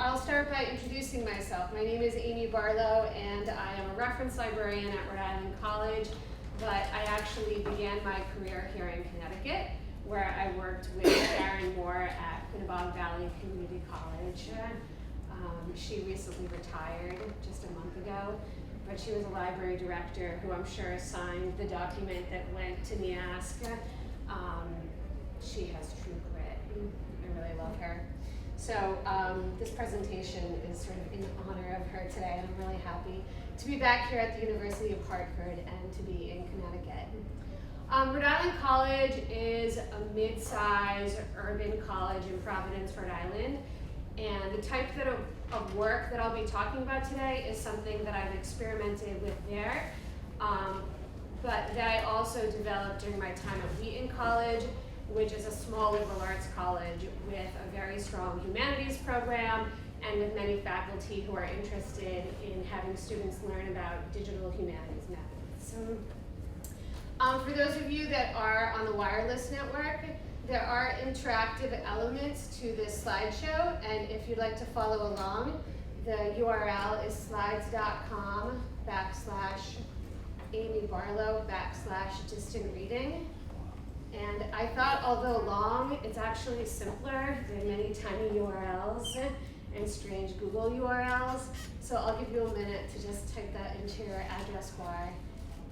I'll start by introducing myself. My name is Amy Barlow, and I am a reference librarian at Rhode Island College, but I actually began my career here in Connecticut, where I worked with Sharon Moore at Quinebaug Valley Community College. She recently retired just a month ago, but she was a library director who I'm sure signed the document that went to NEASC. She has true grit. I really love her. So this presentation is sort of in honor of her today, and I'm really happy to be back here at the University of Hartford and to be in Connecticut. Rhode Island College is a mid-size urban college in Providence, Rhode Island, and the type of work that I'll be talking about today is something that I've experimented with there, but that I also developed during my time at Wheaton College, which is a small liberal arts college with a very strong humanities program and with many faculty who are interested in having students learn about digital humanities methods. For those of you that are on the wireless network, there are interactive elements to this slideshow, and if you'd like to follow along, the URL is slides.com/Amy Barlow/distant reading. And I thought, although long, it's actually simpler than many tiny URLs and strange Google URLs. So I'll give you a minute to just type that into your address bar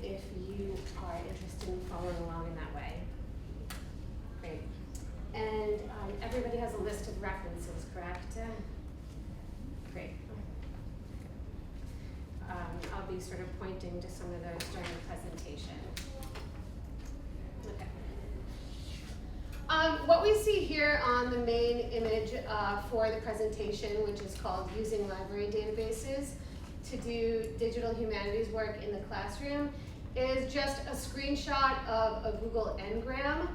if you are interested in following along in that way. Great. And everybody has a list of references, correct? Great. I'll be sort of pointing to some of those during the presentation. Okay. What we see here on the main image for the presentation, which is called Using Library Databases to Do Digital Humanities Work in the Classroom, is just a screenshot of a Google Ngram.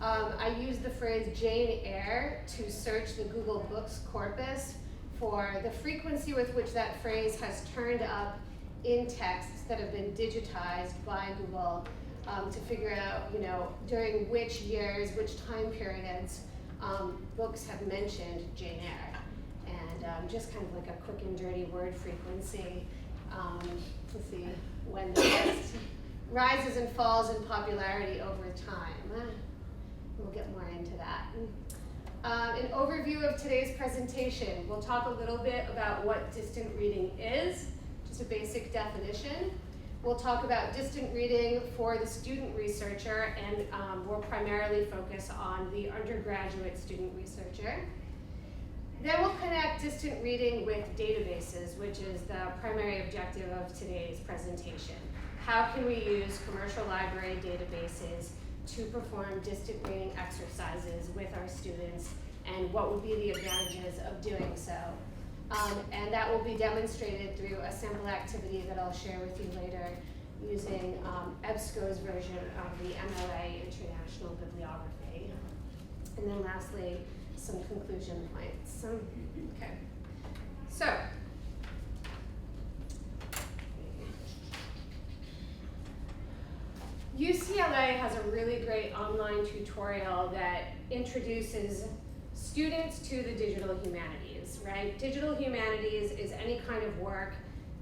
I use the phrase Jane Eyre to search the Google Books corpus for the frequency with which that phrase has turned up in texts that have been digitized by Google to figure out, during which years, which time periods books have mentioned Jane Eyre. And just kind of like a quick and dirty word frequency to see when the text rises and falls in popularity over time. We'll get more into that. An overview of today's presentation. We'll talk a little bit about what distant reading is, just a basic definition. We'll talk about distant reading for the student researcher, and we'll primarily focus on the undergraduate student researcher. Then we'll connect distant reading with databases, which is the primary objective of today's presentation. How can we use commercial library databases to perform distant reading exercises with our students, and what would be the advantages of doing so? And that will be demonstrated through a sample activity that I'll share with you later using EBSCO's version of the MLA International Bibliography. And then lastly, some conclusion points. Okay. So, UCLA has a really great online tutorial that introduces students to the digital humanities, right? Digital humanities is any kind of work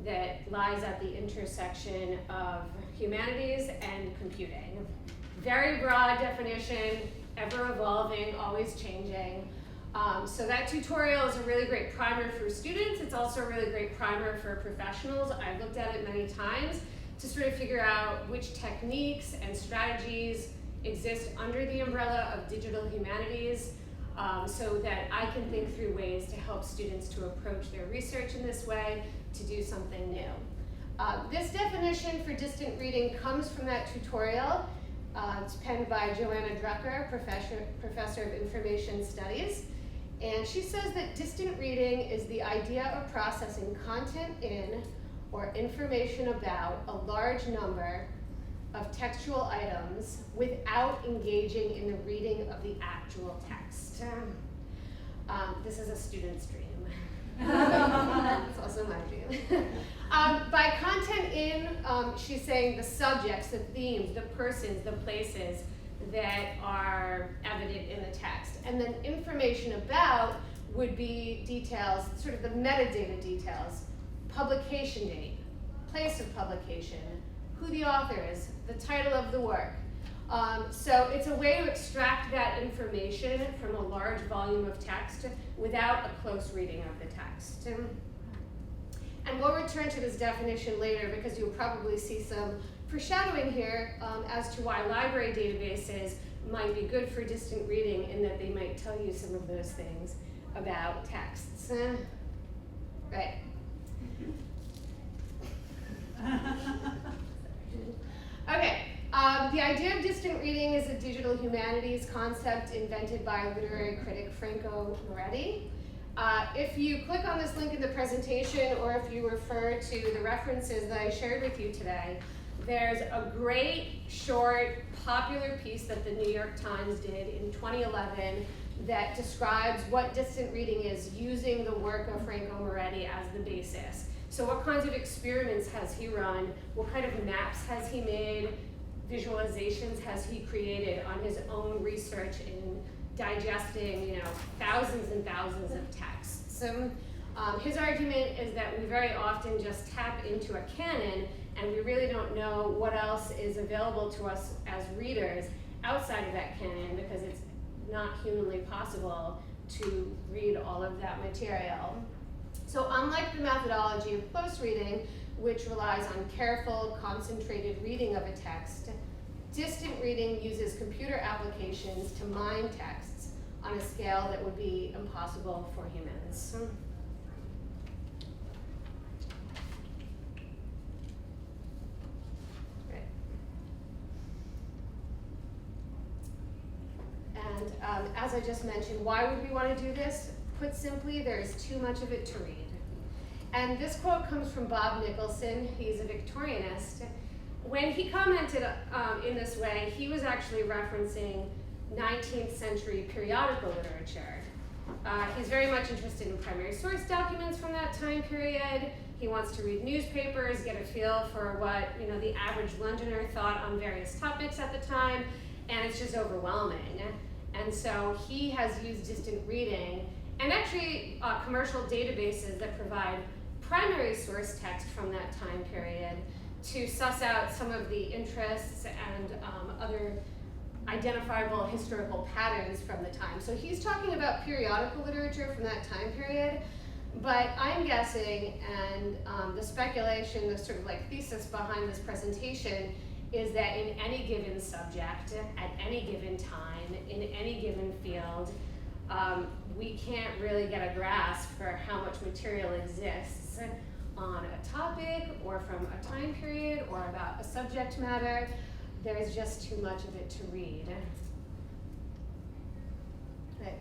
that lies at the intersection of humanities and computing. Very broad definition, ever evolving, always changing. So that tutorial is a really great primer for students. It's also a really great primer for professionals. I've looked at it many times to sort of figure out which techniques and strategies exist under the umbrella of digital humanities, so that I can think through ways to help students to approach their research in this way, to do something new. This definition for distant reading comes from that tutorial. It's penned by Joanna Drucker, professor of information studies. And she says that distant reading is the idea of processing content in or information about a large number of textual items without engaging in the reading of the actual text. This is a student's dream. It's also my dream. By content in, she's saying the subjects, the themes, the persons, the places that are evident in the text. And then information about would be details, sort of the metadata details, publication date, place of publication, who the author is, the title of the work. So it's a way to extract that information from a large volume of text without a close reading of the text. And we'll return to this definition later because you'll probably see some foreshadowing here as to why library databases might be good for distant reading in that they might tell you some of those things about texts. Right. Okay. The idea of distant reading is a digital humanities concept invented by literary critic Franco Moretti. If you click on this link in the presentation, or if you refer to the references that I shared with you today, there's a great, short, popular piece that the New York Times did in 2011 that describes what distant reading is using the work of Franco Moretti as the basis. So what kinds of experiments has he run? What kind of maps has he made? Visualizations has he created on his own research in digesting, thousands and thousands of texts? So, his argument is that we very often just tap into a canon and we really don't know what else is available to us as readers outside of that canon because it's not humanly possible to read all of that material. So unlike the methodology of close reading, which relies on careful, concentrated reading of a text, distant reading uses computer applications to mine texts on a scale that would be impossible for humans. And as I just mentioned, why would we want to do this? Put simply, there's too much of it to read. And this quote comes from Bob Nicholson. He's a Victorianist. When he commented in this way, he was actually referencing 19th century periodical literature. He's very much interested in primary source documents from that time period. He wants to read newspapers, get a feel for what the average Londoner thought on various topics at the time, and it's just overwhelming. And so he has used distant reading and actually commercial databases that provide primary source text from that time period to suss out some of the interests and other identifiable historical patterns from the time. So he's talking about periodical literature from that time period, but I'm guessing, and the speculation, the sort of like thesis behind this presentation is that in any given subject, at any given time, in any given field, we can't really get a grasp for how much material exists on a topic or from a time period or about a subject matter. There's just too much of it to read. Okay.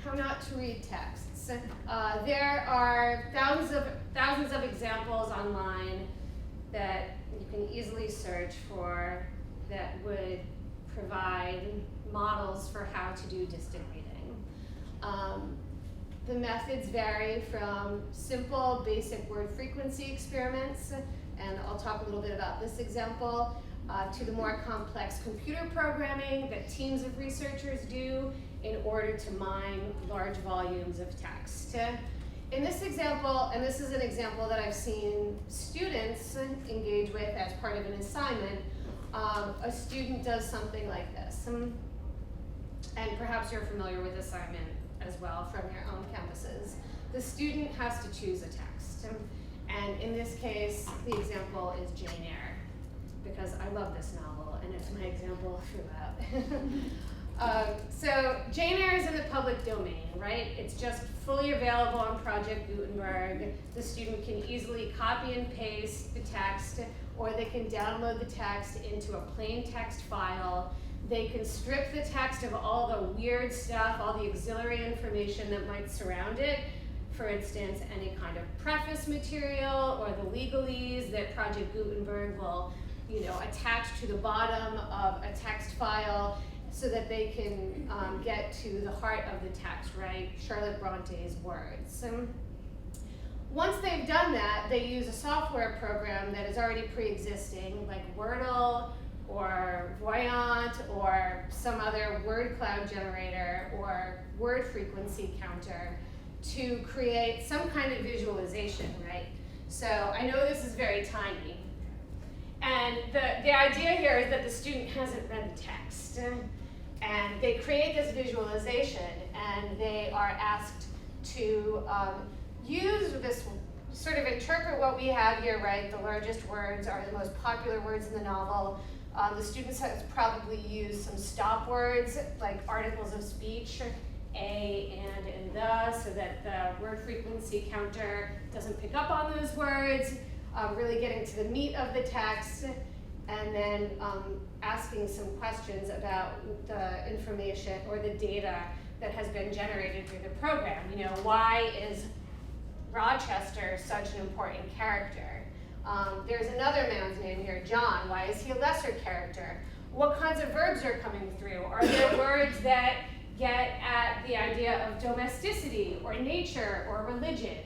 How not to read texts. There are thousands of examples online that you can easily search for that would provide models for how to do distant reading. The methods vary from simple basic word frequency experiments, and I'll talk a little bit about this example, to the more complex computer programming that teams of researchers do in order to mine large volumes of text. In this example, and this is an example that I've seen students engage with as part of an assignment, a student does something like this. And perhaps you're familiar with assignment as well from your own campuses. The student has to choose a text. And in this case, the example is Jane Eyre, because I love this novel and it's my example throughout. So Jane Eyre is in the public domain, right? It's just fully available on Project Gutenberg. The student can easily copy and paste the text, or they can download the text into a plain text file. They can strip the text of all the weird stuff, all the auxiliary information that might surround it. For instance, any kind of preface material or the legalese that Project Gutenberg will, attach to the bottom of a text file so that they can get to the heart of the text, right? Charlotte Bronte's words. Once they've done that, they use a software program that is already pre-existing, like Wordle or voyant or some other word cloud generator or word frequency counter to create some kind of visualization, right? So I know this is very tiny. And the idea here is that the student hasn't read the text. And they create this visualization and they are asked to use this, sort of interpret what we have here, right? The largest words are the most popular words in the novel. The students have probably used some stop words like articles of speech, a, and the, so that the word frequency counter doesn't pick up on those words, really getting to the meat of the text, and then asking some questions about the information or the data that has been generated through the program. You know, why is Rochester such an important character? There's another man's name here, John. Why is he a lesser character? What kinds of verbs are coming through? Are there words that get at the idea of domesticity or nature or religion,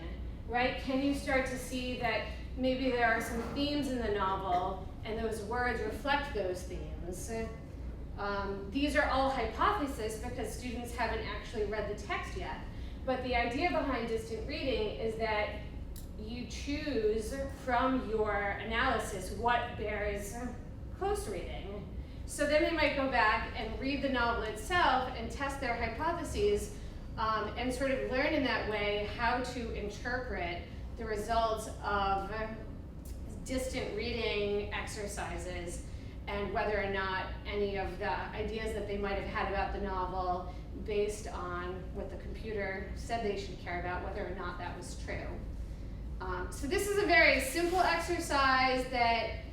right? Can you start to see that maybe there are some themes in the novel and those words reflect those themes? These are all hypotheses because students haven't actually read the text yet. But the idea behind distant reading is that you choose from your analysis what bears close reading. So then they might go back and read the novel itself and test their hypotheses and sort of learn in that way how to interpret the results of distant reading exercises and whether or not any of the ideas that they might have had about the novel based on what the computer said they should care about, whether or not that was true. So this is a very simple exercise that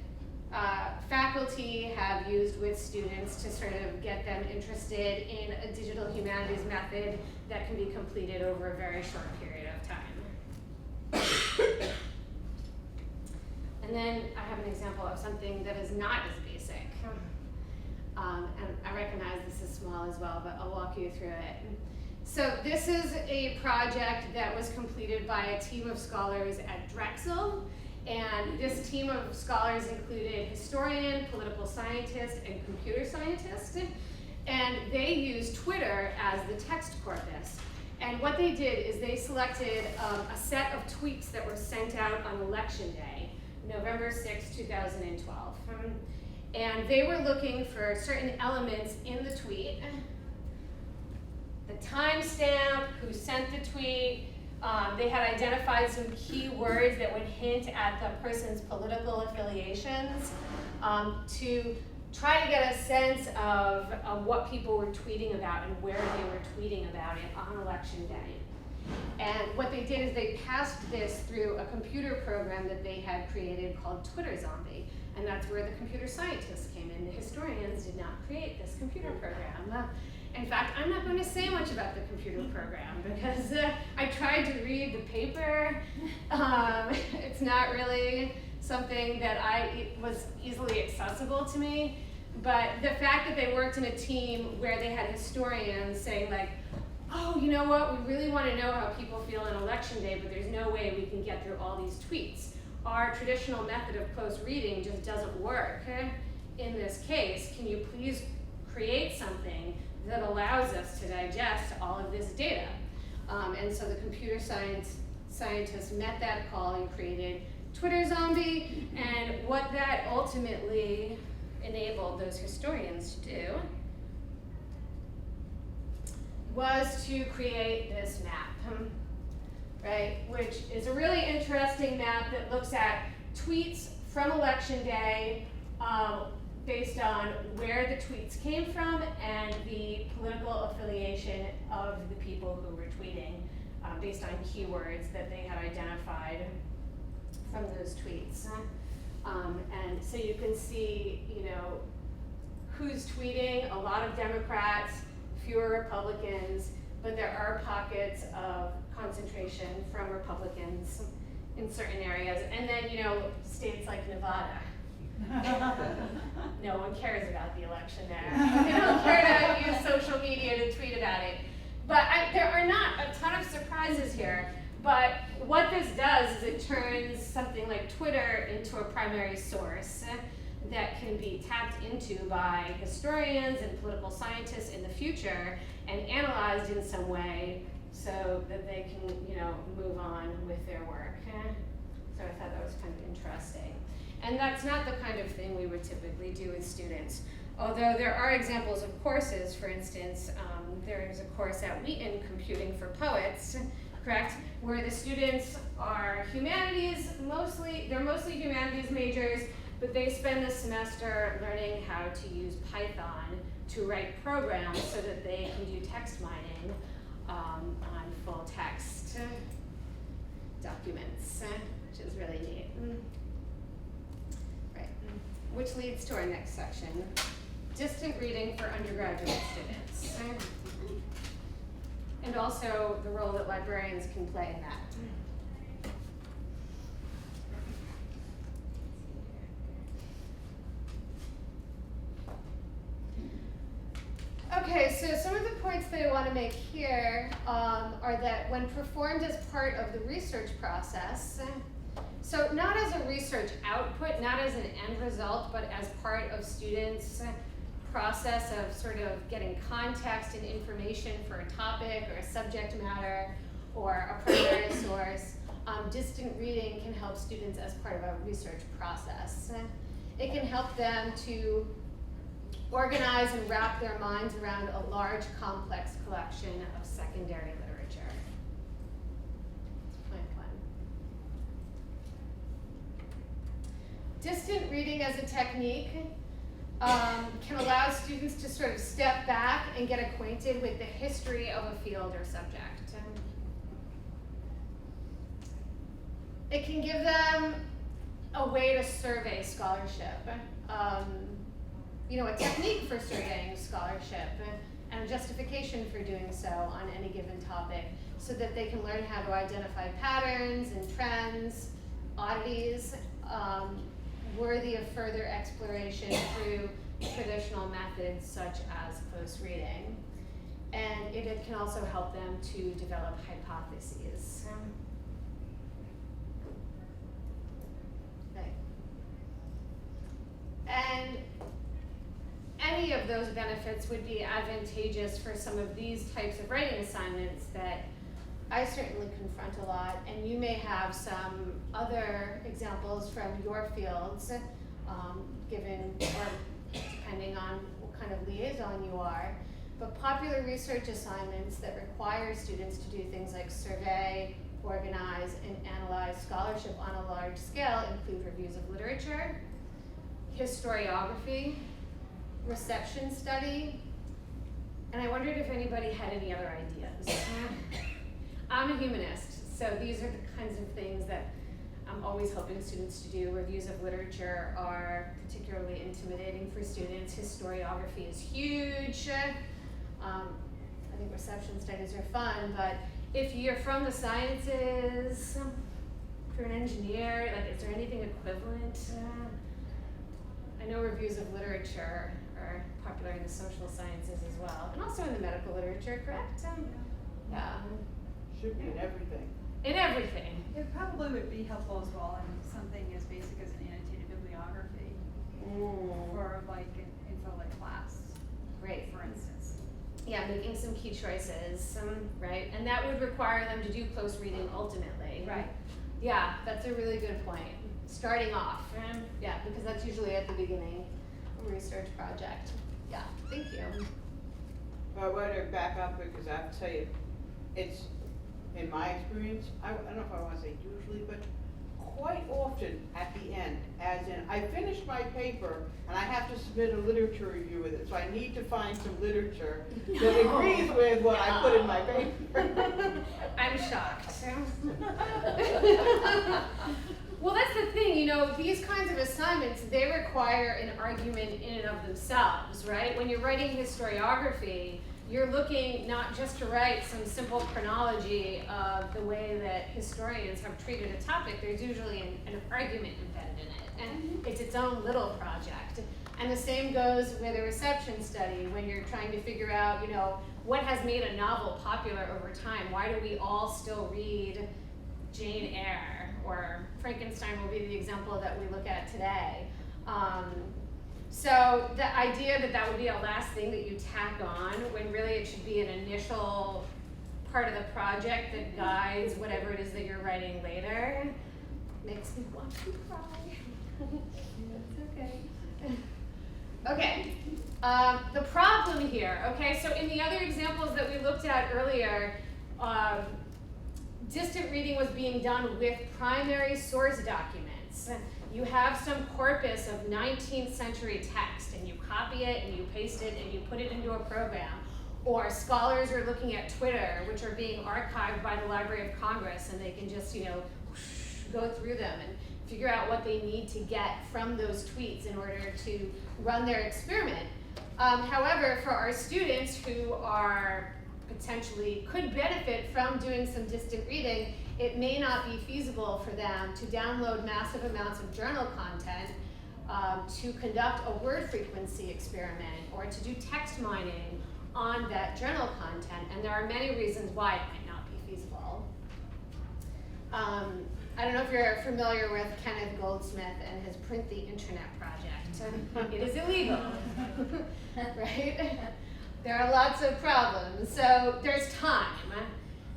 faculty have used with students to sort of get them interested in a digital humanities method that can be completed over a very short period of time. And then I have an example of something that is not as basic. And I recognize this is small as well, but I'll walk you through it. So this is a project that was completed by a team of scholars at Drexel. And this team of scholars included historian, political scientist, and computer scientist. And they used Twitter as the text corpus. And what they did is they selected a set of tweets that were sent out on Election Day, November 6, 2012. And they were looking for certain elements in the tweet. The timestamp, who sent the tweet. They had identified some key words that would hint at the person's political affiliations to try to get a sense of what people were tweeting about and where they were tweeting about it on Election Day. And what they did is they passed this through a computer program that they had created called Twitter Zombie. And that's where the computer scientists came in. The historians did not create this computer program. In fact, I'm not going to say much about the computer program because I tried to read the paper. It's not really something that was easily accessible to me. But the fact that they worked in a team where they had historians saying like, oh, you know what, we really want to know how people feel on Election Day, but there's no way we can get through all these tweets. Our traditional method of close reading just doesn't work. In this case, can you please create something that allows us to digest all of this data? And so the computer scientists met that call and created Twitter Zombie, and what that ultimately enabled those historians to do was to create this map, right? Which is a really interesting map that looks at tweets from Election Day based on where the tweets came from and the political affiliation of the people who were tweeting based on keywords that they had identified from those tweets. And so you can see, you know, who's tweeting, a lot of Democrats, fewer Republicans, but there are pockets of concentration from Republicans in certain areas. And then, you know, states like Nevada. No one cares about the election there. They don't care to use social media to tweet about it. But there are not a ton of surprises here. But what this does is it turns something like Twitter into a primary source. that can be tapped into by historians and political scientists in the future and analyzed in some way so that they can, move on with their work. So I thought that was kind of interesting. And that's not the kind of thing we would typically do with students. Although there are examples of courses, for instance, there is a course at Wheaton, Computing for Poets, correct, where the students are they're mostly humanities majors, but they spend the semester learning how to use Python to write programs so that they can do text mining on full text documents, which is really neat. Right, which leads to our next section, distant reading for undergraduate students. And also the role that librarians can play in that. Okay, so some of the points that I want to make here are that when performed as part of the research process, so not as a research output, not as an end result, but as part of students' process of sort of getting context and information for a topic or a subject matter or a primary source, distant reading can help students as part of a research process. It can help them to organize and wrap their minds around a large, complex collection of secondary literature. Point one. Distant reading as a technique can allow students to sort of step back and get acquainted with the history of a field or subject. It can give them a way to survey scholarship. A technique for surveying scholarship and a justification for doing so on any given topic so that they can learn how to identify patterns and trends, oddities, worthy of further exploration through traditional methods such as close reading. And it can also help them to develop hypotheses. Right. And any of those benefits would be advantageous for some of these types of writing assignments that I certainly confront a lot, and you may have some other examples from your fields, given or depending on what kind of liaison you are. But popular research assignments that require students to do things like survey, organize, and analyze scholarship on a large scale include reviews of literature, historiography, reception study, and I wondered if anybody had any other ideas. I'm a humanist, so these are the kinds of things that I'm always helping students to do. Reviews of literature are particularly intimidating for students. Historiography is huge. I think reception studies are fun, but if you're from the sciences, if you're an engineer, is there anything equivalent? I know reviews of literature are popular in the social sciences as well, and also in the medical literature, correct? Yeah. Should be in everything. In everything. It probably would be helpful as well in something as basic as an annotated bibliography for an info class. Great. For instance. Yeah, making some key choices, right? And that would require them to do close reading ultimately. Right. Yeah, that's a really good point. Starting off, yeah, because that's usually at the beginning of a research project. Yeah, thank you. But I want to back up because I have to tell you, it's, in my experience, I don't know if I want to say usually, but quite often at the end, as in, I finished my paper and I have to submit a literature review with it, so I need to find some literature that agrees with what I put in my paper. I'm shocked. Well, that's the thing, these kinds of assignments, they require an argument in and of themselves, right? When you're writing historiography, you're looking not just to write some simple chronology of the way that historians have treated a topic. There's usually an argument embedded in it, and it's its own little project. And the same goes with a reception study when you're trying to figure out, what has made a novel popular over time? Why do we all still read Jane Eyre? Or Frankenstein will be the example that we look at today. So the idea that that would be a last thing that you tack on, when really it should be an initial part of the project that guides whatever it is that you're writing later, makes me want to cry. That's okay. Okay, the problem here, okay, so in the other examples that we looked at earlier, distant reading was being done with primary source documents. You have some corpus of 19th century text and you copy it and you paste it and you put it into a program. Or scholars are looking at Twitter, which are being archived by the Library of Congress, and they can just, go through them and figure out what they need to get from those tweets in order to run their experiment. However, for our students who are potentially could benefit from doing some distant reading, it may not be feasible for them to download massive amounts of journal content, to conduct a word frequency experiment, or to do text mining on that journal content, and there are many reasons why it might not be feasible. I don't know if you're familiar with Kenneth Goldsmith and his Print the Internet project. It is illegal, right? There are lots of problems. So there's time,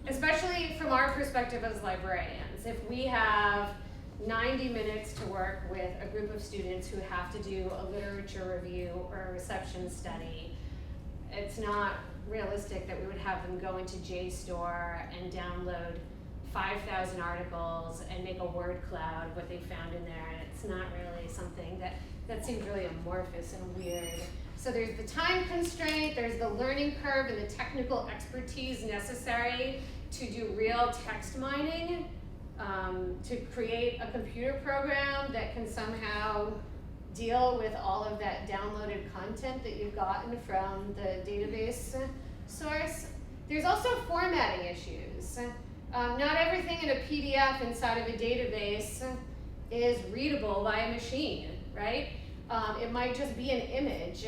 especially from our perspective as librarians. If we have 90 minutes to work with a group of students who have to do a literature review or a reception study, it's not realistic that we would have them go into JSTOR and download 5,000 articles and make a word cloud what they found in there, and it's not really something that seems really amorphous and weird. So there's the time constraint, there's the learning curve and the technical expertise necessary to do real text mining, to create a computer program that can somehow deal with all of that downloaded content that you've gotten from the database source. There's also formatting issues. Not everything in a PDF inside of a database is readable by a machine, right? It might just be an image.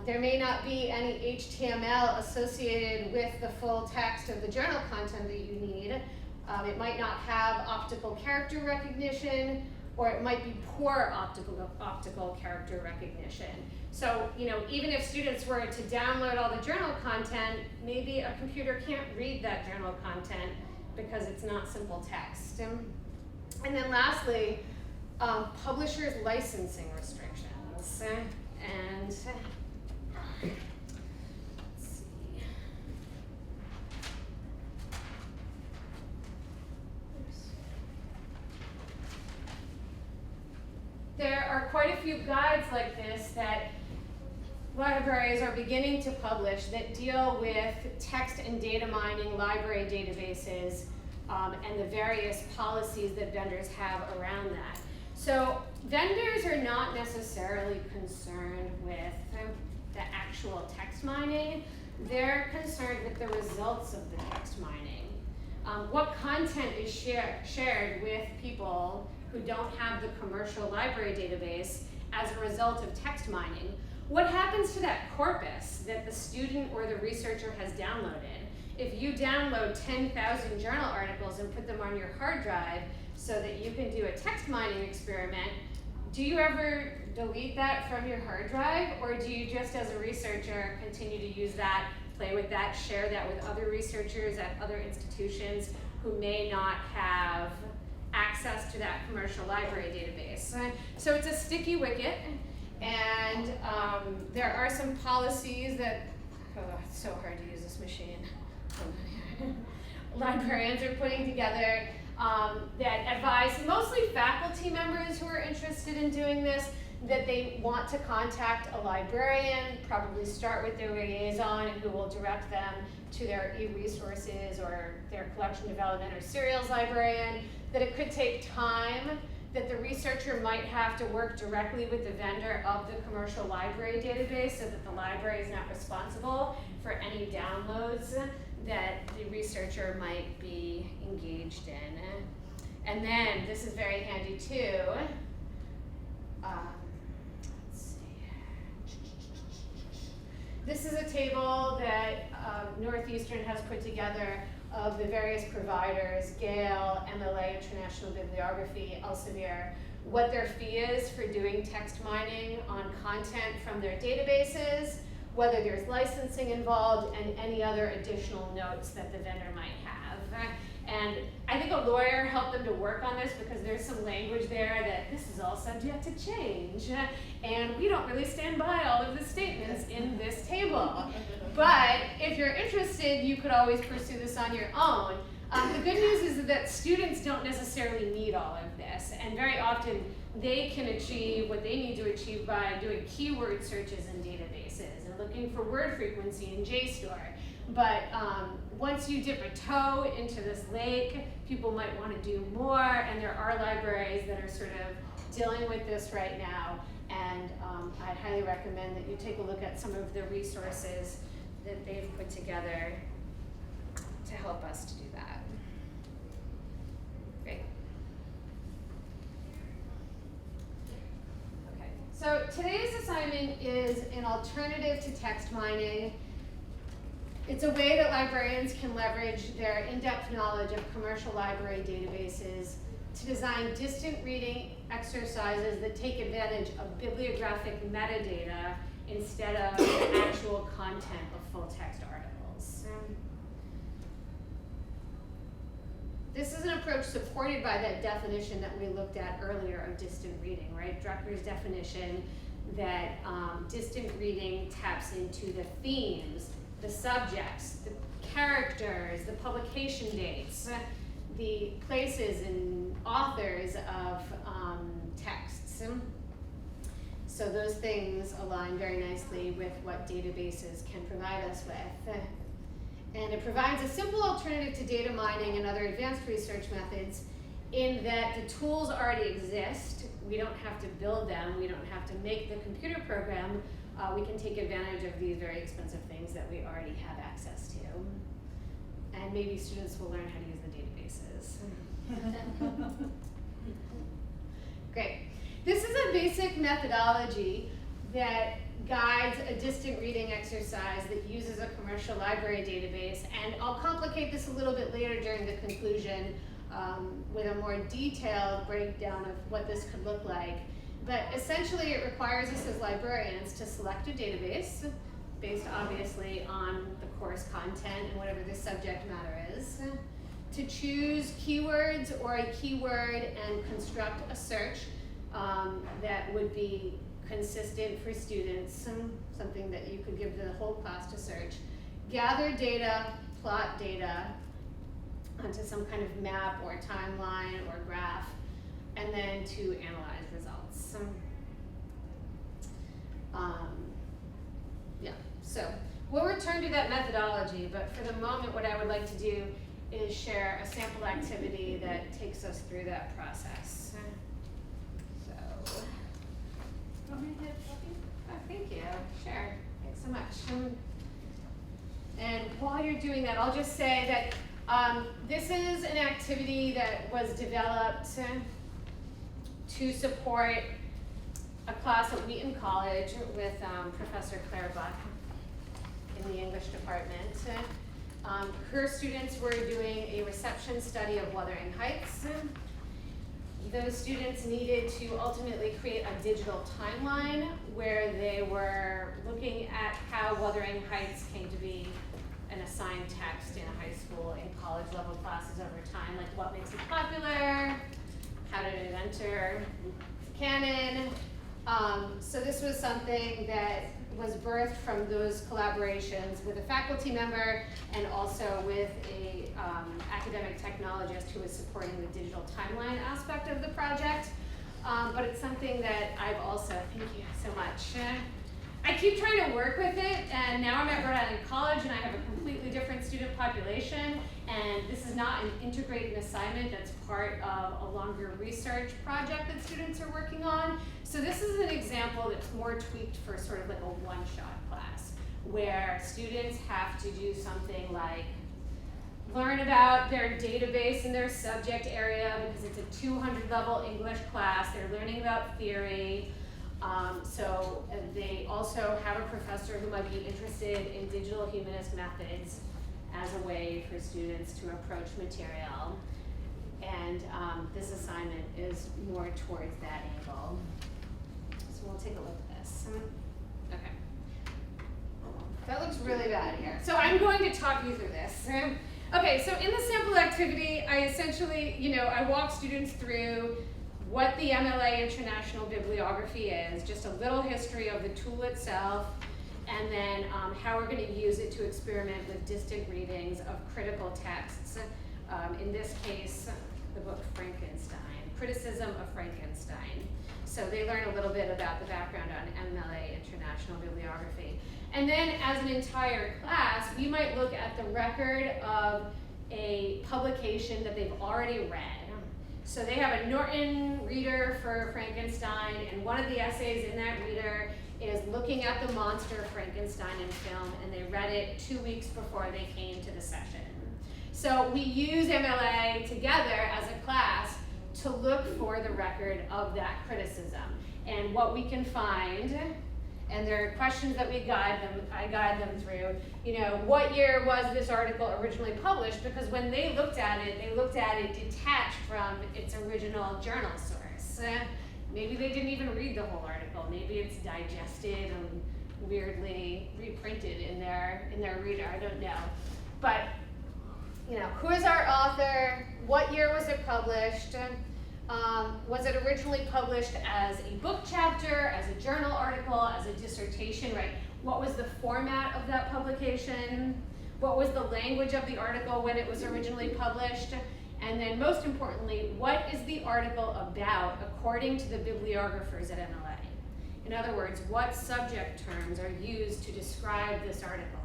There may not be any HTML associated with the full text of the journal content that you need. It might not have optical character recognition, or it might be poor optical character recognition. So, even if students were to download all the journal content, maybe a computer can't read that journal content because it's not simple text. And then lastly, publishers' licensing restrictions. And let's see. There are quite a few guides like this that libraries are beginning to publish that deal with text and data mining library databases, and the various policies that vendors have around that. So vendors are not necessarily concerned with the actual text mining. They're concerned with the results of the text mining. What content is shared with people who don't have the commercial library database as a result of text mining? What happens to that corpus that the student or the researcher has downloaded? If you download 10,000 journal articles and put them on your hard drive so that you can do a text mining experiment, do you ever delete that from your hard drive, or do you just as a researcher continue to use that, play with that, share that with other researchers at other institutions who may not have access to that commercial library database? So it's a sticky wicket, and there are some policies that, it's so hard to use this machine. Librarians are putting together that advise mostly faculty members who are interested in doing this, that they want to contact a librarian, probably start with their liaison who will direct them to their e-resources or their collection development or serials librarian, that it could take time, that the researcher might have to work directly with the vendor of the commercial library database so that the library is not responsible for any downloads that the researcher might be engaged in. And then, this is very handy too. Let's see. This is a table that Northeastern has put together of the various providers, Gale, MLA International Bibliography, Elsevier, what their fee is for doing text mining on content from their databases, whether there's licensing involved, and any other additional notes that the vendor might have. And I think a lawyer helped them to work on this because there's some language there that this is all subject to change, and we don't really stand by all of the statements in this table. But if you're interested, you could always pursue this on your own. The good news is that students don't necessarily need all of this, and very often they can achieve what they need to achieve by doing keyword searches in databases and looking for word frequency in JSTOR. But once you dip a toe into this lake, people might want to do more, and there are libraries that are sort of dealing with this right now, and I'd highly recommend that you take a look at some of the resources that they've put together to help us to do that. Great. Okay, so today's assignment is an alternative to text mining. It's a way that librarians can leverage their in-depth knowledge of commercial library databases to design distant reading exercises that take advantage of bibliographic metadata instead of the actual content of full text articles. This is an approach supported by that definition that we looked at earlier of distant reading, right? Drucker's definition that distant reading taps into the themes, the subjects, the characters, the publication dates, the places and authors of texts. So those things align very nicely with what databases can provide us with. And it provides a simple alternative to data mining and other advanced research methods in that the tools already exist. We don't have to build them. We don't have to make the computer program. We can take advantage of these very expensive things that we already have access to. And maybe students will learn how to use the databases. Great. This is a basic methodology that guides a distant reading exercise that uses a commercial library database, and I'll complicate this a little bit later during the conclusion with a more detailed breakdown of what this could look like. But essentially it requires us as librarians to select a database based obviously on the course content and whatever the subject matter is, to choose keywords or a keyword and construct a search that would be consistent for students, something that you could give the whole class to search, gather data, plot data onto some kind of map or timeline or graph, and then to analyze results. Yeah, so we'll return to that methodology, but for the moment what I would like to do is share a sample activity that takes us through that process. So, Want me to hit copy? oh, thank you, sure, thanks so much. And while you're doing that, I'll just say that this is an activity that was developed to support a class at Wheaton College with Professor Claire Buck in the English department. Her students were doing a reception study of Wuthering Heights. Those students needed to ultimately create a digital timeline where they were looking at how Wuthering Heights came to be an assigned text in a high school and college level classes over time, like what makes it popular, how did it enter the canon. So this was something that was birthed from those collaborations with a faculty member and also with a academic technologist who was supporting the digital timeline aspect of the project. But it's something that I've also, thank you so much. I keep trying to work with it, and now I'm at Rhode Island College and I have a completely different student population, and this is not an integrated assignment that's part of a longer research project that students are working on. So this is an example that's more tweaked for sort of like a one-shot class, where students have to do something like learn about their database and their subject area because it's a 200 level English class. They're learning about theory. So they also have a professor who might be interested in digital humanist methods as a way for students to approach material. and this assignment is more towards that angle. So we'll take a look at this. Okay. That looks really bad here. So I'm going to talk you through this. Okay, so in the sample activity, I essentially, I walk students through what the MLA International Bibliography is, just a little history of the tool itself, and then how we're going to use it to experiment with distant readings of critical texts. In this case, the book Frankenstein, Criticism of Frankenstein. So they learn a little bit about the background on MLA International Bibliography. And then as an entire class, we might look at the record of a publication that they've already read. So they have a Norton reader for Frankenstein, and one of the essays in that reader is looking at the monster Frankenstein in film, and they read it 2 weeks before they came to the session. So we use MLA together as a class to look for the record of that criticism. And what we can find, and there are questions that I guide them through, what year was this article originally published? Because when they looked at it detached from its original journal source. Maybe they didn't even read the whole article. Maybe it's digested and weirdly reprinted in their reader, I don't know. But, who is our author? What year was it published? Was it originally published as a book chapter, as a journal article, as a dissertation, right? What was the format of that publication? What was the language of the article when it was originally published? And then most importantly, what is the article about according to the bibliographers at MLA? In other words, what subject terms are used to describe this article?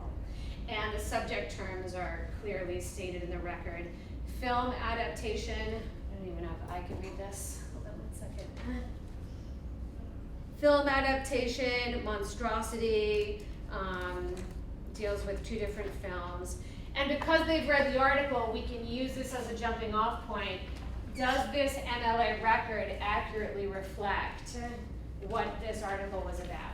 And the subject terms are clearly stated in the record. Film adaptation, I don't even know if I can read this. Hold on 1 second. Film adaptation, monstrosity, deals with 2 different films. And because they've read the article, we can use this as a jumping off point. Does this MLA record accurately reflect what this article was about?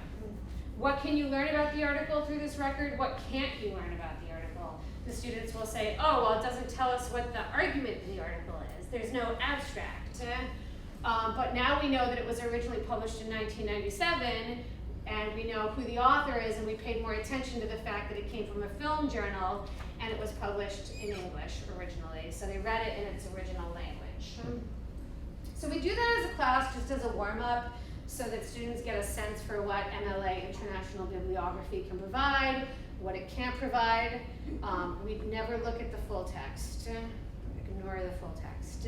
What can you learn about the article through this record? What can't you learn about the article? The students will say, oh, well, it doesn't tell us what the argument in the article is. There's no abstract. But now we know that it was originally published in 1997, and we know who the author is, and we paid more attention to the fact that it came from a film journal, and it was published in English originally. So they read it in its original language. So we do that as a class, just as a warm-up, so that students get a sense for what MLA International Bibliography can provide, what it can't provide. We never look at the full text. Ignore the full text.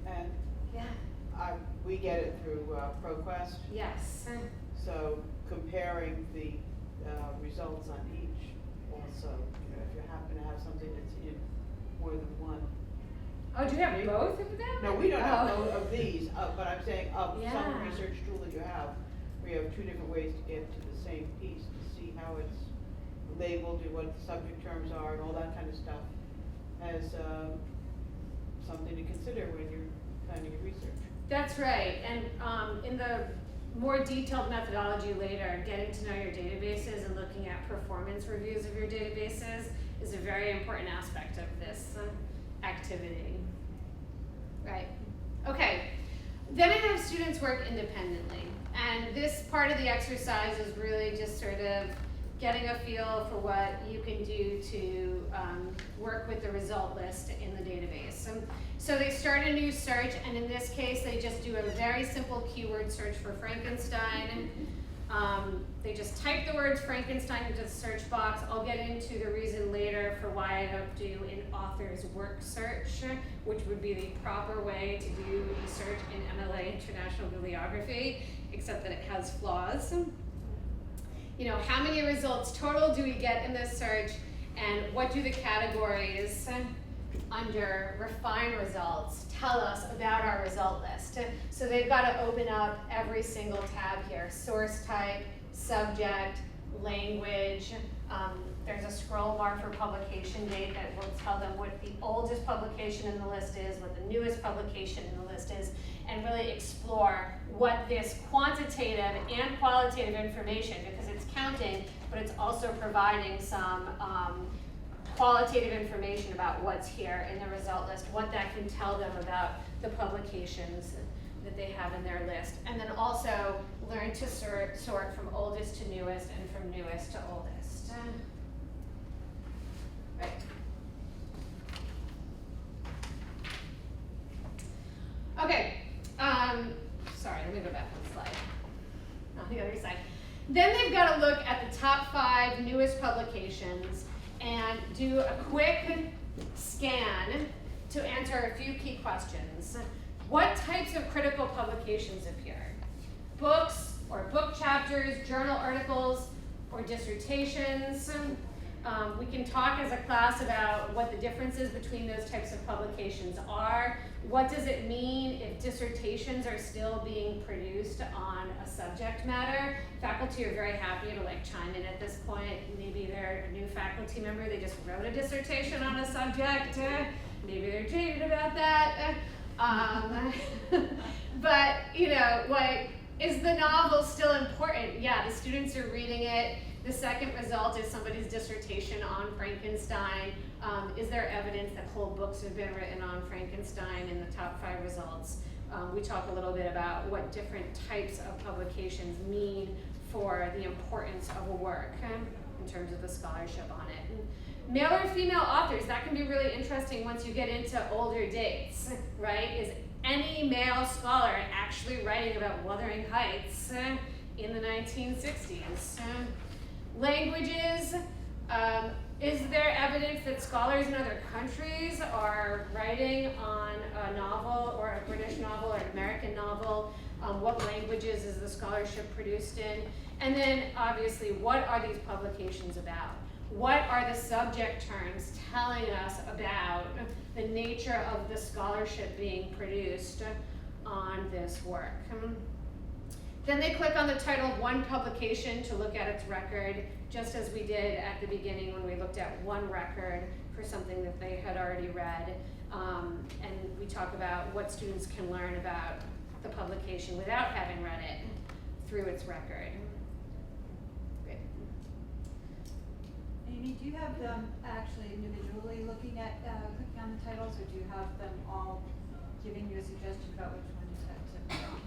And Yeah. we get it through ProQuest. Yes. So comparing the results on each, also, if you happen to have something that's in more than one. Oh, do you have both of them? No, we don't have both of these, but I'm saying of Yeah. some research tool that you have, we have 2 different ways to get to the same piece, to see how it's labeled and what the subject terms are and all that kind of stuff, as something to consider when you're planning your research. That's right, and in the more detailed methodology later, getting to know your databases and looking at performance reviews of your databases is a very important aspect of this activity. Right, okay. Then I have students work independently, and this part of the exercise is really just sort of getting a feel for what you can do to work with the result list in the database. So they start a new search, and in this case, they just do a very simple keyword search for Frankenstein. They just type the words Frankenstein into the search box. I'll get into the reason later for why I don't do an author's work search, which would be the proper way to do a search in MLA International Bibliography, except that it has flaws. How many results total do we get in this search, and what do the categories under refine results tell us about our result list? So they've got to open up every single tab here: source type, subject, language. There's a scroll bar for publication date that will tell them what the oldest publication in the list is, what the newest publication in the list is, and really explore what this quantitative and qualitative information, because it's counting, but it's also providing some qualitative information about what's here in the result list, what that can tell them about the publications that they have in their list. And then also learn to sort from oldest to newest and from newest to oldest. Right. Okay, sorry, let me go back one slide. On the other side. Then they've got to look at the top 5 newest publications and do a quick scan to answer a few key questions. What types of critical publications appear? Books or book chapters, journal articles, or dissertations? We can talk as a class about what the differences between those types of publications are. What does it mean if dissertations are still being produced on a subject matter? Faculty are very happy to chime in at this point. Maybe they're a new faculty member, they just wrote a dissertation on a subject. Maybe they're jaded about that. But, is the novel still important? Yeah, the students are reading it. The second result is somebody's dissertation on Frankenstein. Is there evidence that whole books have been written on Frankenstein in the top 5 results? We talk a little bit about what different types of publications mean for the importance of a work in terms of the scholarship on it. Male or female authors, that can be really interesting once you get into older dates, right? Is any male scholar actually writing about Wuthering Heights in the 1960s? Languages, is there evidence that scholars in other countries are writing on a novel or a British novel or an American novel? What languages is the scholarship produced in? And then obviously, what are these publications about? What are the subject terms telling us about the nature of the scholarship being produced on this work? Then they click on the title of one publication to look at its record, just as we did at the beginning when we looked at one record for something that they had already read. And we talk about what students can learn about the publication without having read it through its record. Great. Amy, do you have them actually individually looking at, clicking on the titles, or do you have them all giving you a suggestion about which one to click on?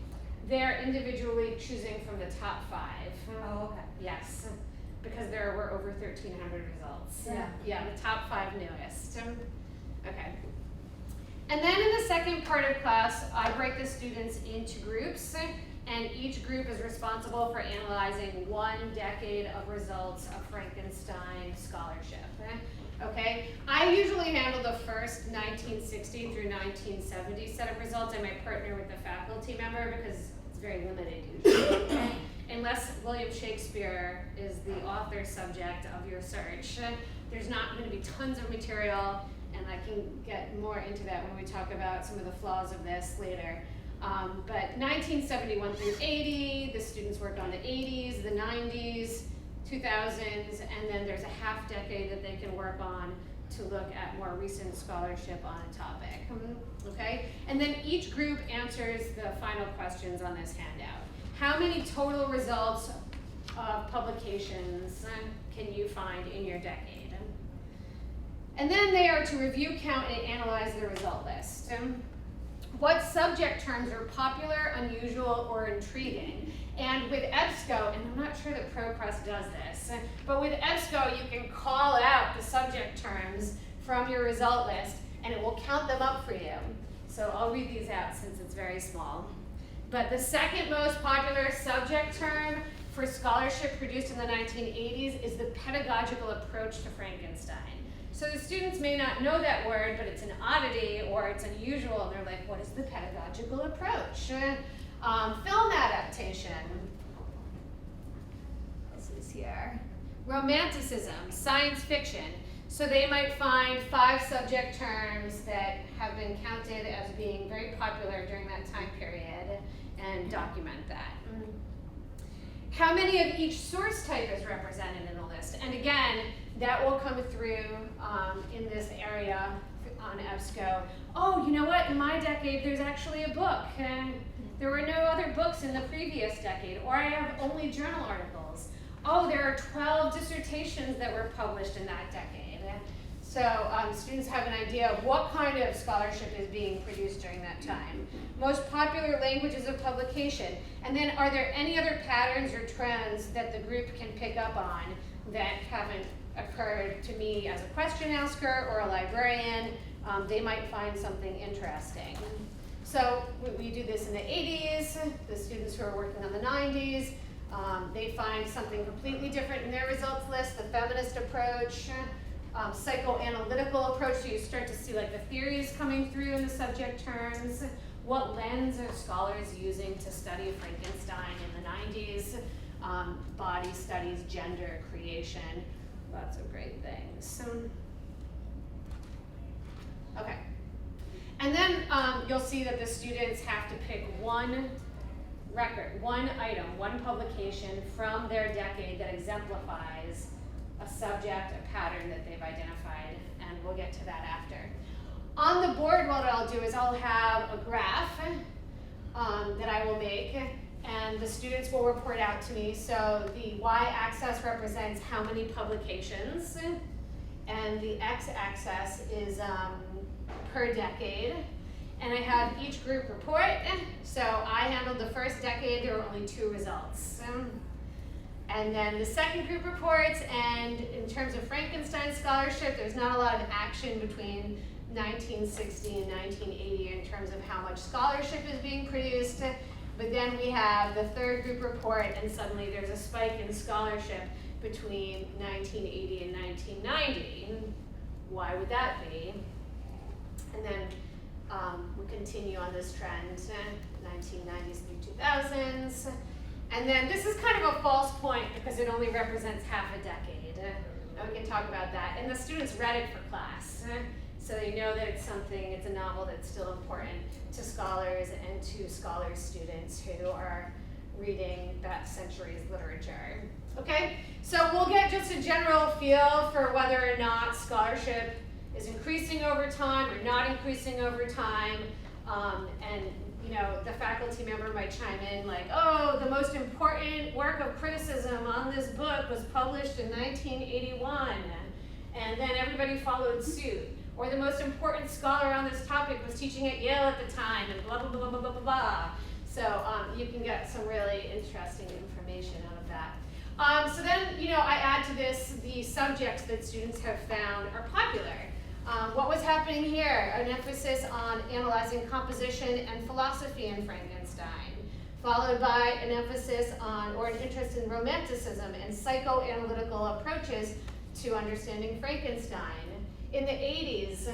They're individually choosing from the top 5. Oh, okay. Yes, because there were over 1,300 results. Yeah. The top 5 newest. Okay. And then in the second part of class, I break the students into groups, and each group is responsible for analyzing 1 decade of results of Frankenstein scholarship. Okay, I usually handle the first 1960 through 1970 set of results. I might partner with the faculty member because it's very limited usually. Unless William Shakespeare is the author subject of your search, there's not going to be tons of material, and I can get more into that when we talk about some of the flaws of this later. But 1971 through 80, the students work on the 80s, the 90s, 2000s, and then there's a half decade that they can work on to look at more recent scholarship on a topic, okay? And then each group answers the final questions on this handout. How many total results of publications can you find in your decade? And then they are to review, count, and analyze the result list. What subject terms are popular, unusual, or intriguing? And with EBSCO, and I'm not sure that ProQuest does this, but with EBSCO you can call out the subject terms from your result list and it will count them up for you. So I'll read these out since it's very small. But the second most popular subject term for scholarship produced in the 1980s is the pedagogical approach to Frankenstein. So the students may not know that word, but it's an oddity or it's unusual, and they're like, what is the pedagogical approach? Film adaptation. This is here. Romanticism, science fiction. So they might find 5 subject terms that have been counted as being very popular during that time period and document that. How many of each source type is represented in the list? And again, that will come through in this area on EBSCO. Oh, you know what? In my decade, there's actually a book, and there were no other books in the previous decade, or I have only journal articles. Oh, there are 12 dissertations that were published in that decade. So students have an idea of what kind of scholarship is being produced during that time. Most popular languages of publication. And then are there any other patterns or trends that the group can pick up on that haven't occurred to me as a question asker or a librarian? They might find something interesting. So we do this in the 80s, the students who are working on the 90s, they find something completely different in their results list, the feminist approach, psychoanalytical approach, so you start to see like the theories coming through in the subject terms. What lens are scholars using to study Frankenstein in the 90s? Body studies, gender, creation, lots of great things. Okay. And then you'll see that the students have to pick one record, one item, one publication from their decade that exemplifies a subject, a pattern that they've identified, and we'll get to that after. On the board, what I'll do is I'll have a graph that I will make, and the students will report out to me. So the y-axis represents how many publications, and the x-axis is per decade. And I have each group report. So I handled the first decade, there were only 2 results. And then the second group reports, and in terms of Frankenstein scholarship, there's not a lot of action between 1960 and 1980 in terms of how much scholarship is being produced. But then we have the third group report, and suddenly there's a spike in scholarship between 1980 and 1990. Why would that be? And then we continue on this trend, 1990s through 2000s. And then this is kind of a false point because it only represents half a decade. And we can talk about that. And the students read it for class. So they know that it's a novel that's still important to scholars and to scholar students who are reading that century's literature. Okay, so we'll get just a general feel for whether or not scholarship is increasing over time or not increasing over time. And you know, the faculty member might chime in like, oh, the most important work of criticism on this book was published in 1981, and then everybody followed suit. Or the most important scholar on this topic was teaching at Yale at the time, and blah, blah, blah, blah, blah, blah, blah. So you can get some really interesting information out of that. So then, you know, I add to this the subjects that students have found are popular. What was happening here? An emphasis on analyzing composition and philosophy in Frankenstein, followed by an emphasis on, or an interest in romanticism and psychoanalytical approaches to understanding Frankenstein. In the 80s,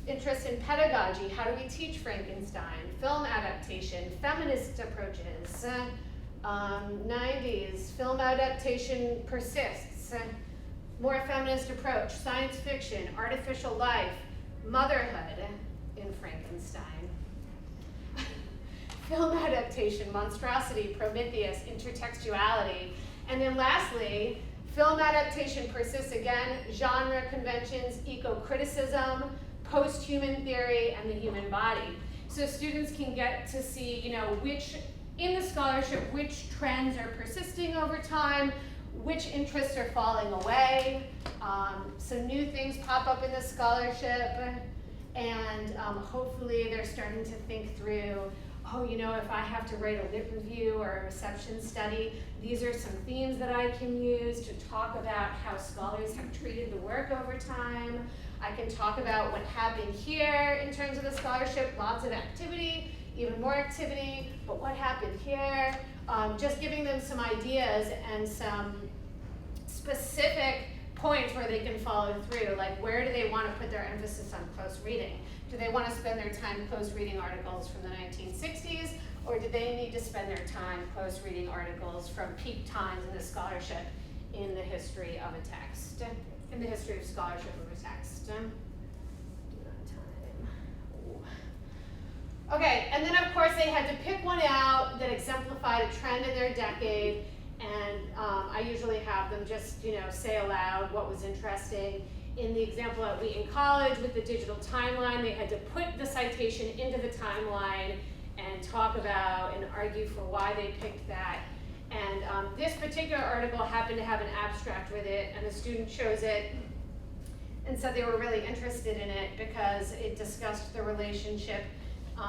interest in pedagogy, how do we teach Frankenstein, film adaptation, feminist approaches. 90s, film adaptation persists. More feminist approach, science fiction, artificial life, motherhood in Frankenstein. Film adaptation, monstrosity, Prometheus, intertextuality. And then lastly, film adaptation persists again, genre conventions, eco-criticism, post-human theory, and the human body. So students can get to see, you know, in the scholarship, which trends are persisting over time, which interests are falling away. Some new things pop up in the scholarship, and hopefully they're starting to think through, oh, you know, if I have to write a lit review or a reception study, these are some themes that I can use to talk about how scholars have treated the work over time. I can talk about what happened here in terms of the scholarship, lots of activity, even more activity, but what happened here? Just giving them some ideas and some specific points where they can follow through, like where do they want to put their emphasis on close reading? Do they want to spend their time close reading articles from the 1960s, or do they need to spend their time close reading articles from peak times in the scholarship in the history of a text, in the history of scholarship of a text? Okay, and then of course they had to pick one out that exemplified a trend in their decade, and I usually have them just, you know, say aloud what was interesting. In the example at Wheaton College with the digital timeline, they had to put the citation into the timeline and talk about and argue for why they picked that. And this particular article happened to have an abstract with it, and the student chose it. And so they were really interested in it because it discussed the relationship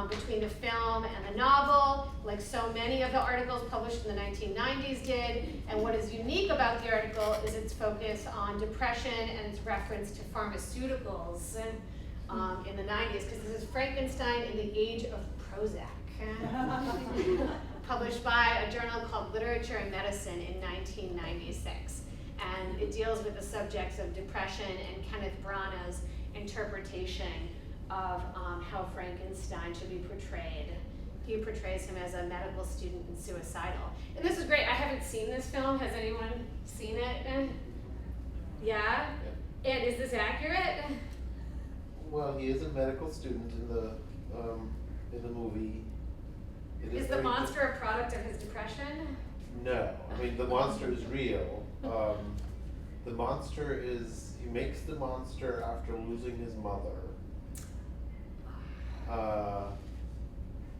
between the film and the novel, like so many of the articles published in the 1990s did. And what is unique about the article is its focus on depression and its reference to pharmaceuticals in the 90s, because this is Frankenstein in the Age of Prozac, published by a journal called Literature and Medicine in 1996. And it deals with the subjects of depression and Kenneth Branagh's interpretation of how Frankenstein should be portrayed. He portrays him as a medical student and suicidal. And this is great. I haven't seen this film. Has anyone seen it? Yeah? And is this accurate? Well, he is a medical student in the movie. Is the monster a product of his depression? No, I mean, the monster is real. The monster is, he makes the monster after losing his mother.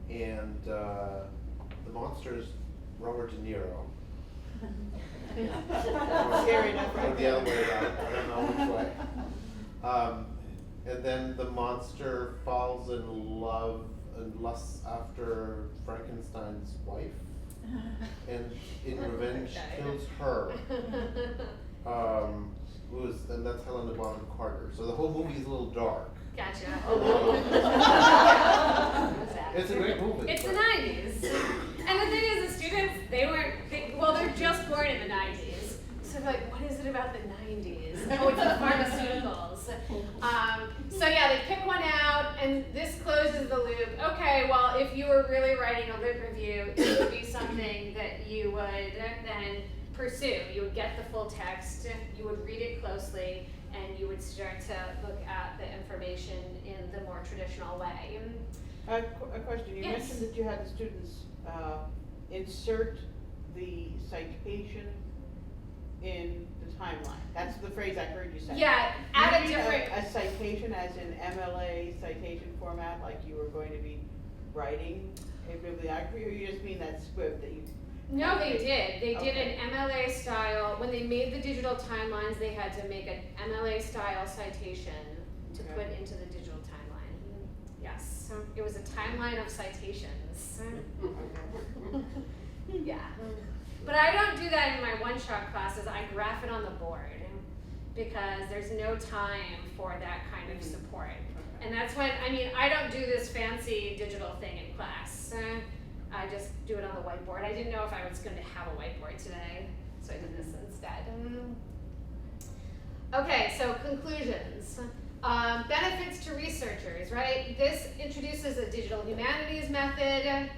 And the monster is Robert De Niro. Scary enough, Or right? the other way around, I don't know which way. And then the monster falls in love and lusts after Frankenstein's wife, and in revenge kills her. And that's Helena Bonham Carter. So the whole movie is a little dark. Gotcha. It's a great movie. It's the 90s. And the thing is, the students, they're just born in the 90s. So they're like, what is it about the 90s? Oh, it's the pharmaceuticals. So yeah, they pick one out, and this closes the loop. Okay, well, if you were really writing a lit review, it would be something that you would then pursue. You would get the full text, you would read it closely, and you would start to look at the information in the more traditional way. A question, you Yes. mentioned that you had the students insert the citation in the timeline. That's the phrase I heard you say. Yeah, add a You mean different. a citation as in MLA citation format, like you were going to be writing a bibliography, or you just mean that squib that you? No, they did. They did Okay. an MLA style. When they made the digital timelines, they had to make an MLA style citation to Okay. put into the digital timeline. Yes, so it was a timeline of citations. Yeah. But I don't do that in my one-shot classes. I graph it on the board because there's no time for that kind of support. And that's when, I don't do this fancy digital thing in class. I just do it on the whiteboard. I didn't know if I was going to have a whiteboard today, so I did this instead. Okay, so conclusions. Benefits to researchers, right? This introduces a digital humanities method,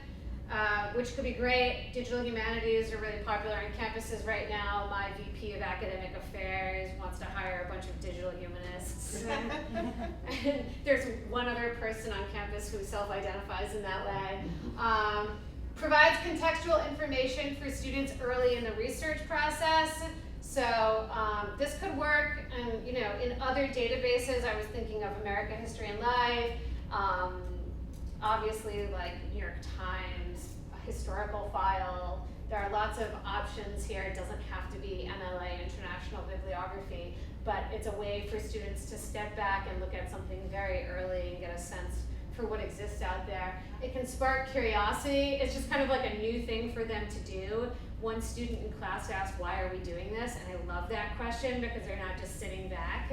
which could be great. Digital humanities are really popular on campuses right now. My VP of Academic Affairs wants to hire a bunch of digital humanists. And there's one other person on campus who self-identifies in that way. Provides contextual information for students early in the research process. So this could work, and in other databases, I was thinking of American History and Life, obviously like New York Times, a historical file. There are lots of options here. It doesn't have to be MLA, International Bibliography, but it's a way for students to step back and look at something very early and get a sense for what exists out there. It can spark curiosity. It's just kind of like a new thing for them to do. One student in class asked, why are we doing this? And I love that question because they're not just sitting back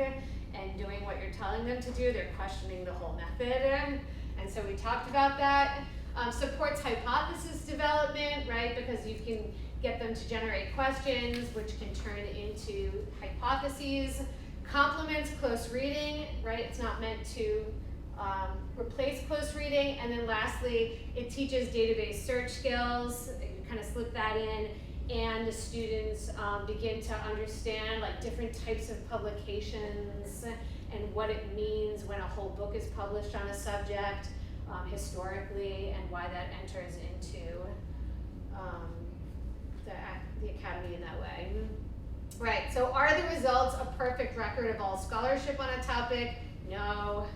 and doing what you're telling them to do, they're questioning the whole method. And so we talked about that. Supports hypothesis development, right? Because you can get them to generate questions, which can turn into hypotheses. Complements close reading, right? It's not meant to replace close reading. And then lastly, it teaches database search skills. You kind of slip that in, and the students begin to understand like different types of publications and what it means when a whole book is published on a subject historically, and why that enters into the academy in that way. Right, so are the results a perfect record of all scholarship on a topic? No.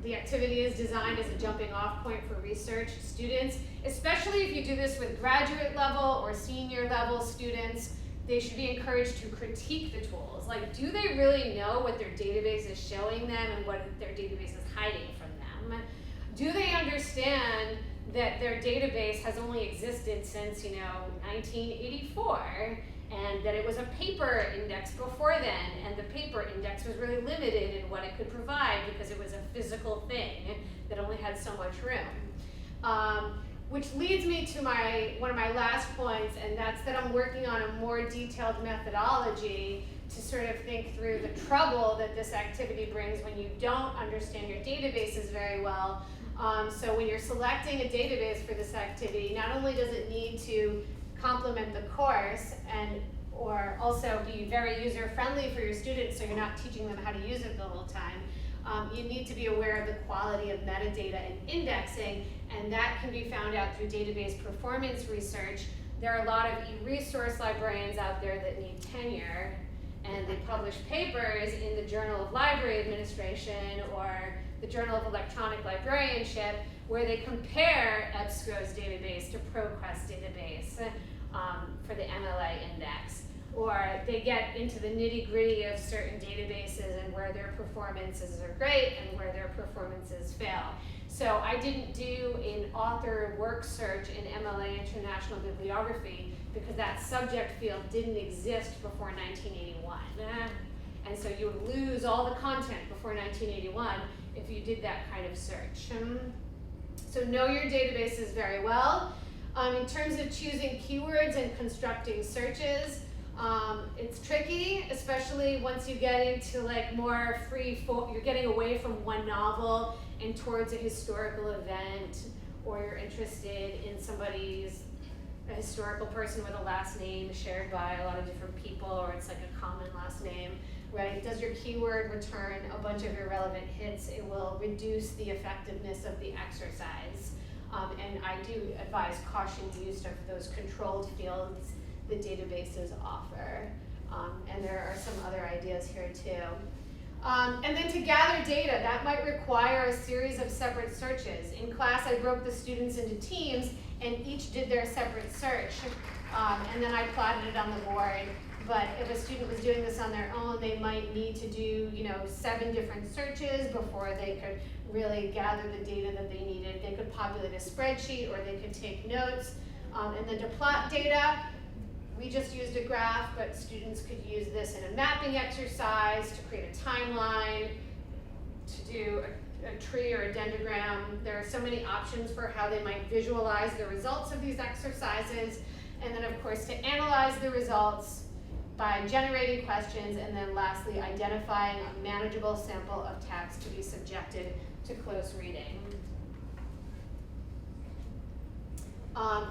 The activity is designed as a jumping off point for research students, especially if you do this with graduate level or senior level students. they should be encouraged to critique the tools. Like, do they really know what their database is showing them and what their database is hiding from them? Do they understand that their database has only existed since, 1984, and that it was a paper index before then, and the paper index was really limited in what it could provide because it was a physical thing that only had so much room. Which leads me to one of my last points, and that's that I'm working on a more detailed methodology to sort of think through the trouble that this activity brings when you don't understand your databases very well. So when you're selecting a database for this activity, not only does it need to complement the course or also be very user-friendly for your students so you're not teaching them how to use it the whole time, you need to be aware of the quality of metadata and indexing, and that can be found out through database performance research. There are a lot of e-resource librarians out there that need tenure, and they publish papers in the Journal of Library Administration or the Journal of Electronic Librarianship, where they compare EBSCO's database to ProQuest database for the MLA index. Or they get into the nitty-gritty of certain databases and where their performances are great and where their performances fail. So I didn't do an author work search in MLA International Bibliography because that subject field didn't exist before 1981. And so you would lose all the content before 1981 if you did that kind of search. So know your databases very well. In terms of choosing keywords and constructing searches, it's tricky, especially once you get into like more you're getting away from one novel and towards a historical event, or you're interested in a historical person with a last name shared by a lot of different people, or it's like a common last name, right? Does your keyword return a bunch of irrelevant hits? It will reduce the effectiveness of the exercise. And I do advise cautioned use of those controlled fields the databases offer. And there are some other ideas here too. And then to gather data, that might require a series of separate searches. In class, I broke the students into teams and each did their separate search. And then I plotted it on the board. But if a student was doing this on their own, they might need to do 7 different searches before they could really gather the data that they needed. They could populate a spreadsheet or they could take notes. And then to plot data, we just used a graph, but students could use this in a mapping exercise to create a timeline, to do a tree or a dendrogram. There are so many options for how they might visualize the results of these exercises. And then of course to analyze the results by generating questions, and then lastly identifying a manageable sample of text to be subjected to close reading.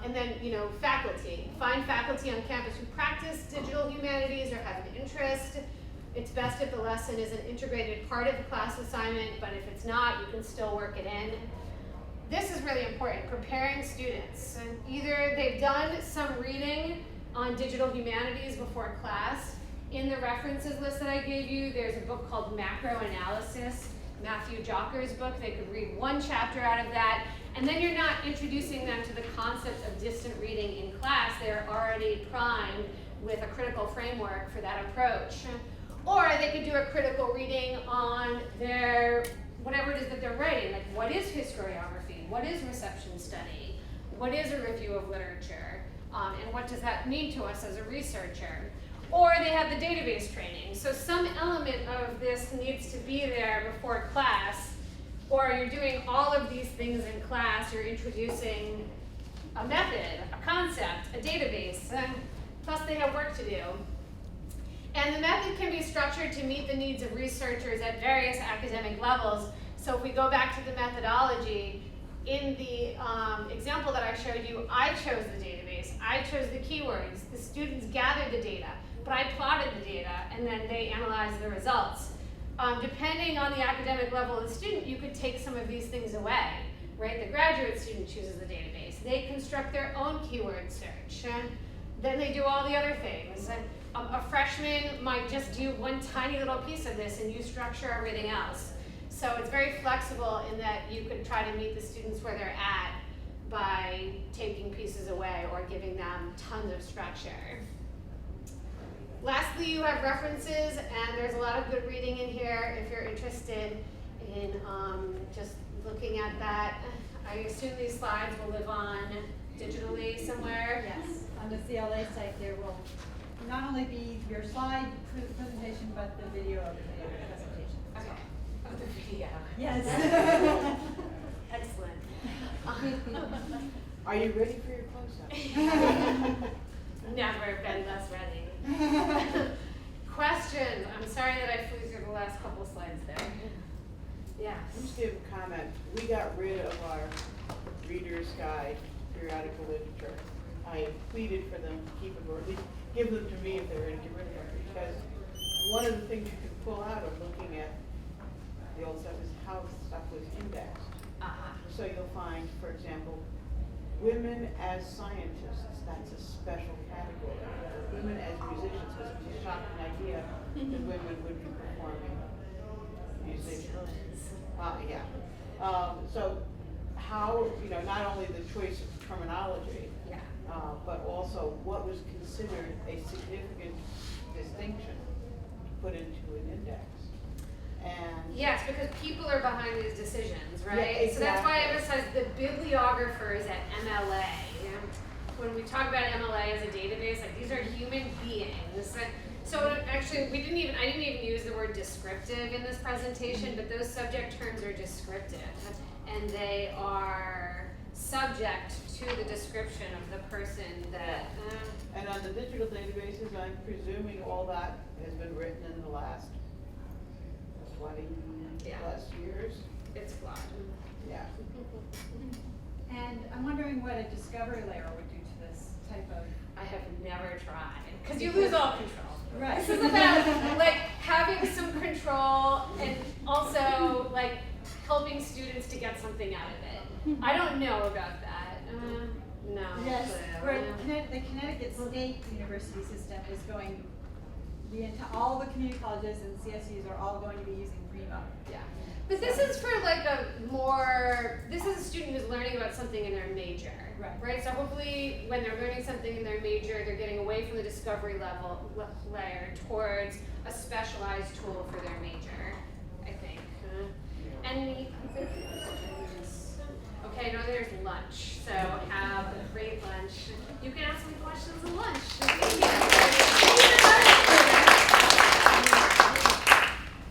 And then, faculty. Find faculty on campus who practice digital humanities or have an interest. It's best if the lesson is an integrated part of the class assignment, but if it's not, you can still work it in. This is really important, preparing students. And either they've done some reading on digital humanities before class. In the references list that I gave you, there's a book called Macro Analysis, Matthew Jocker's book. They could read one chapter out of that, and then you're not introducing them to the concept of distant reading in class. They're already primed with a critical framework for that approach. Or they could do a critical reading on whatever it is that they're writing, like what is historiography, what is reception study, what is a review of literature, and what does that mean to us as a researcher? Or they have the database training. So some element of this needs to be there before class, or you're doing all of these things in class, you're introducing a method, a concept, a database, plus they have work to do. And the method can be structured to meet the needs of researchers at various academic levels. So if we go back to the methodology, in the example that I showed you, I chose the database, I chose the keywords, the students gathered the data, but I plotted the data, and then they analyzed the results. Depending on the academic level of the student, you could take some of these things away, right? The graduate student chooses the database. They construct their own keyword search. Then they do all the other things. A freshman might just do one tiny little piece of this, and you structure everything else. So it's very flexible in that you could try to meet the students where they're at by taking pieces away or giving them tons of structure. Lastly, you have references, and there's a lot of good reading in here if you're interested in just looking at that. I assume these slides will live on digitally somewhere? Yes, on the CLA site, there will not only be your slide presentation, but the video of the presentation. Okay. Oh, the video. Yes. Excellent. Are you ready for your close-up? Never been less ready. Questions? I'm sorry that I flew through the last couple slides there. Yes. Let's give a comment. We got rid of our Reader's Guide periodical literature. I pleaded for them to keep it, or at least give them to me if they were going to get rid of them, because one of the things you can pull out of looking at the old stuff is how stuff was indexed. So you'll find, for example, women as scientists, that's a special category. Women as musicians, because it was a shocking idea that women would be performing music. Yeah. So how, not only the choice of terminology, Yeah. but also what was considered a significant distinction to put into an index. And Yes, because people are behind these decisions, right? Yeah, So that's why I exactly. emphasize the bibliographers at MLA. When we talk about MLA as a database, like these are human beings. So actually, I didn't even use the word descriptive in this presentation, but those subject terms are descriptive, and they are subject to the description of the person that. And on the digital databases, I'm presuming all that has been written in the last 20 Yeah. plus years. It's flawed. Yeah. And I'm wondering what a discovery layer would do to this type of. I have never tried, because you lose all control. Right. This is about like having some control and also like helping students to get something out of it. I don't know about that. No. Yes, clue. where the Connecticut State University system is going, all the community colleges and CSUs are all going to be using Primo. Yeah. But this is for like this is a student who's learning about something in their major. Right. So hopefully when they're learning something in their major, they're getting away from the discovery layer towards a specialized tool for their major, I think. Any other questions? Okay, I know there's lunch, so have a great lunch. You can ask me questions at lunch. Thank you.